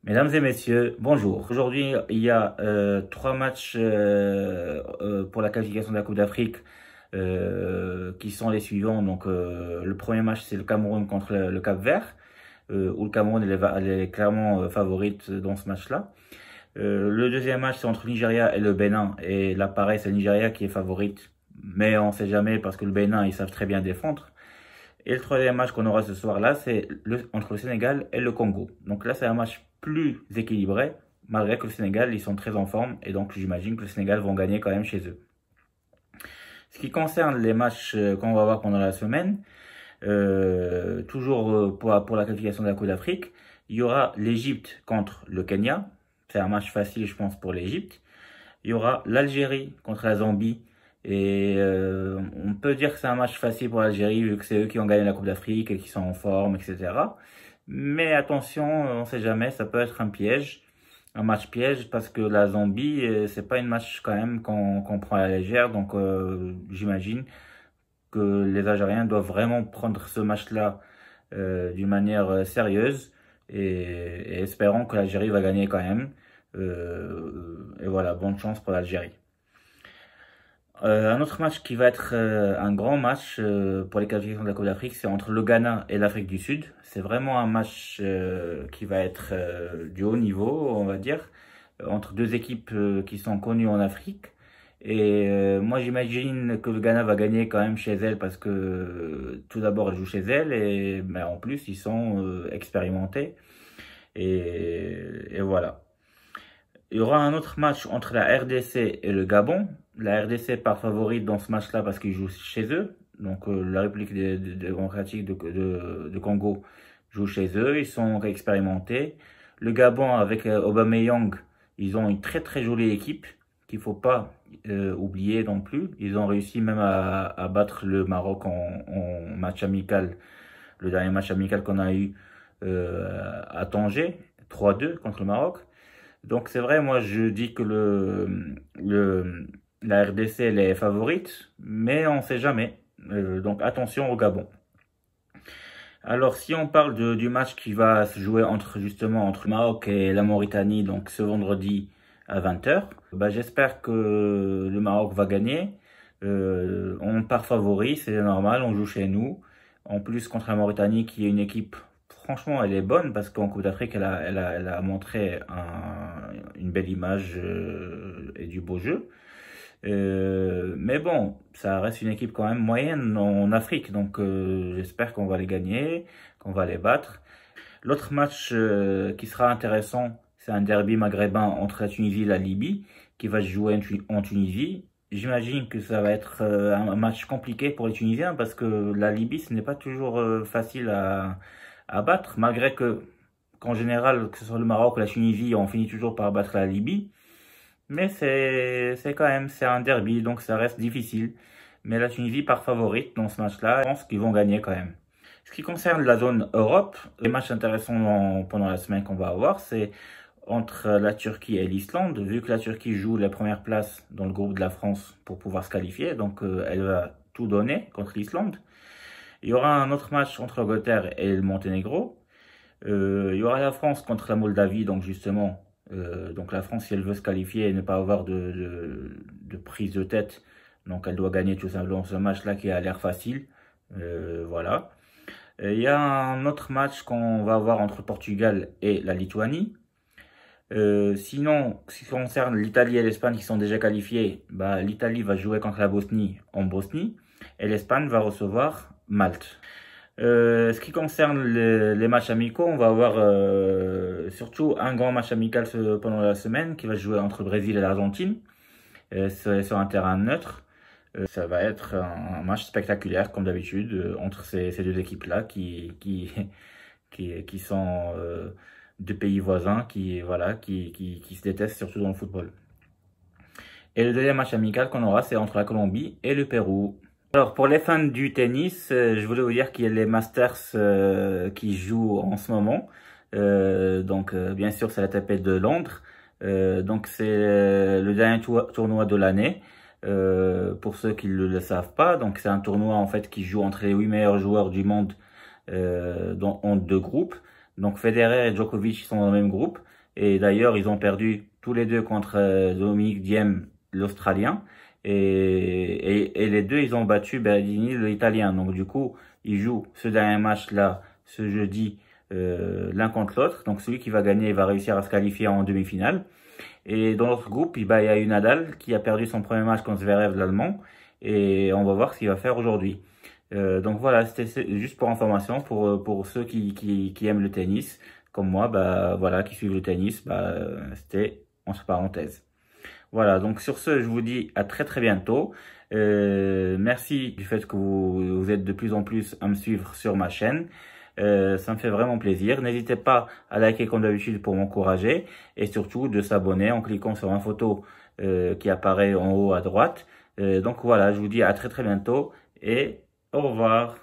Mesdames et messieurs, bonjour. Aujourd'hui, il y a trois matchs pour la qualification de la Coupe d'Afrique qui sont les suivants. Donc, le premier match, c'est le Cameroun contre le Cap-Vert, où le Cameroun elle est clairement favorite dans ce match-là. Le deuxième match, c'est entre le Nigeria et le Bénin. Et là, pareil, c'est le Nigeria qui est favorite. Mais on ne sait jamais parce que le Bénin, ils savent très bien défendre. Et le troisième match qu'on aura ce soir-là, c'est entre le Sénégal et le Congo. Donc là, c'est un match plus équilibré, malgré que le Sénégal, ils sont très en forme. Et donc, j'imagine que le Sénégal vont gagner quand même chez eux. Ce qui concerne les matchs qu'on va voir pendant la semaine, toujours pour la qualification de la Coupe d'Afrique, il y aura l'Égypte contre le Kenya. C'est un match facile, je pense, pour l'Égypte. Il y aura l'Algérie contre la Zambie. Et on peut dire que c'est un match facile pour l'Algérie, vu que c'est eux qui ont gagné la Coupe d'Afrique et qui sont en forme, etc. Mais attention, on ne sait jamais, ça peut être un match piège, parce que la Zambie, c'est pas une match quand même qu'on prend à la légère. Donc j'imagine que les Algériens doivent vraiment prendre ce match-là d'une manière sérieuse et espérons que l'Algérie va gagner quand même. Et voilà, bonne chance pour l'Algérie. Un autre match qui va être un grand match pour les qualifications de la Coupe d'Afrique, c'est entre le Ghana et l'Afrique du Sud. C'est vraiment un match qui va être du haut niveau, on va dire, entre deux équipes qui sont connues en Afrique. Et moi, j'imagine que le Ghana va gagner quand même chez elle parce que tout d'abord, elle joue chez elle et mais en plus, ils sont expérimentés. Et voilà. Il y aura un autre match entre la RDC et le Gabon. La RDC part favorite dans ce match-là parce qu'ils jouent chez eux. Donc la République démocratique de Congo joue chez eux. Ils sont expérimentés. Le Gabon avec Aubameyang, ils ont une très très jolie équipe qu'il faut pas oublier non plus. Ils ont réussi même à battre le Maroc en match amical. Le dernier match amical qu'on a eu à Tanger, 3-2 contre le Maroc. Donc c'est vrai, moi je dis que la RDC elle est favorite, mais on ne sait jamais. Donc attention au Gabon. Alors si on parle du match qui va se jouer justement entre le Maroc et la Mauritanie, donc ce vendredi à 20h, bah, j'espère que le Maroc va gagner. On part favori, c'est normal, on joue chez nous. En plus contre la Mauritanie qui est une équipe, franchement, elle est bonne parce qu'en Coupe d'Afrique, elle a montré une belle image et du beau jeu. Mais bon, ça reste une équipe quand même moyenne en Afrique. Donc j'espère qu'on va les gagner, qu'on va les battre. L'autre match qui sera intéressant, c'est un derby maghrébin entre la Tunisie et la Libye qui va se jouer en Tunisie. J'imagine que ça va être un match compliqué pour les Tunisiens parce que la Libye, ce n'est pas toujours facile à battre, malgré qu'en général, que ce soit le Maroc ou la Tunisie, on finit toujours par battre la Libye. Mais c'est quand même, c'est un derby, donc ça reste difficile. Mais la Tunisie part favorite dans ce match-là. Je pense qu'ils vont gagner quand même. Ce qui concerne la zone Europe, les matchs intéressants pendant la semaine qu'on va avoir, c'est entre la Turquie et l'Islande. Vu que la Turquie joue la première place dans le groupe de la France pour pouvoir se qualifier, donc elle va tout donner contre l'Islande. Il y aura un autre match entre l'Angleterre et le Monténégro. Il y aura la France contre la Moldavie, donc justement, donc la France, si elle veut se qualifier et ne pas avoir de prise de tête, donc elle doit gagner tout simplement ce match-là qui a l'air facile. Voilà. Il y a un autre match qu'on va avoir entre le Portugal et la Lituanie. Sinon, ce qui concerne l'Italie et l'Espagne qui sont déjà qualifiés, bah, l'Italie va jouer contre la Bosnie en Bosnie et l'Espagne va recevoir Malte. Ce qui concerne les matchs amicaux, on va avoir surtout un grand match amical pendant la semaine qui va se jouer entre le Brésil et l'Argentine sur un terrain neutre. Ça va être un match spectaculaire comme d'habitude entre ces deux équipes-là qui sont deux pays voisins voilà, qui se détestent surtout dans le football. Et le deuxième match amical qu'on aura, c'est entre la Colombie et le Pérou. Alors pour les fans du tennis, je voulais vous dire qu'il y a les Masters qui jouent en ce moment. Donc bien sûr c'est la TP de Londres. Donc c'est le dernier tournoi de l'année. Pour ceux qui ne le savent pas, donc c'est un tournoi en fait qui joue entre les 8 meilleurs joueurs du monde en deux groupes. Donc Federer et Djokovic sont dans le même groupe. Et d'ailleurs, ils ont perdu tous les deux contre Dominic Thiem, l'Australien. Et les deux, ils ont battu Berrettini, l'Italien. Donc du coup, ils jouent ce dernier match-là, ce jeudi, l'un contre l'autre. Donc celui qui va gagner va réussir à se qualifier en demi-finale. Et dans l'autre groupe, il y a eu Nadal qui a perdu son premier match contre Zverev, l'Allemand. Et on va voir ce qu'il va faire aujourd'hui. Donc voilà, c'était juste pour information, pour ceux qui aiment le tennis, comme moi, bah voilà, qui suivent le tennis, bah c'était entre parenthèses. Voilà, donc sur ce, je vous dis à très très bientôt. Merci du fait que vous êtes de plus en plus à me suivre sur ma chaîne. Ça me fait vraiment plaisir. N'hésitez pas à liker comme d'habitude pour m'encourager et surtout de s'abonner en cliquant sur une photo qui apparaît en haut à droite. Donc voilà, je vous dis à très très bientôt et au revoir.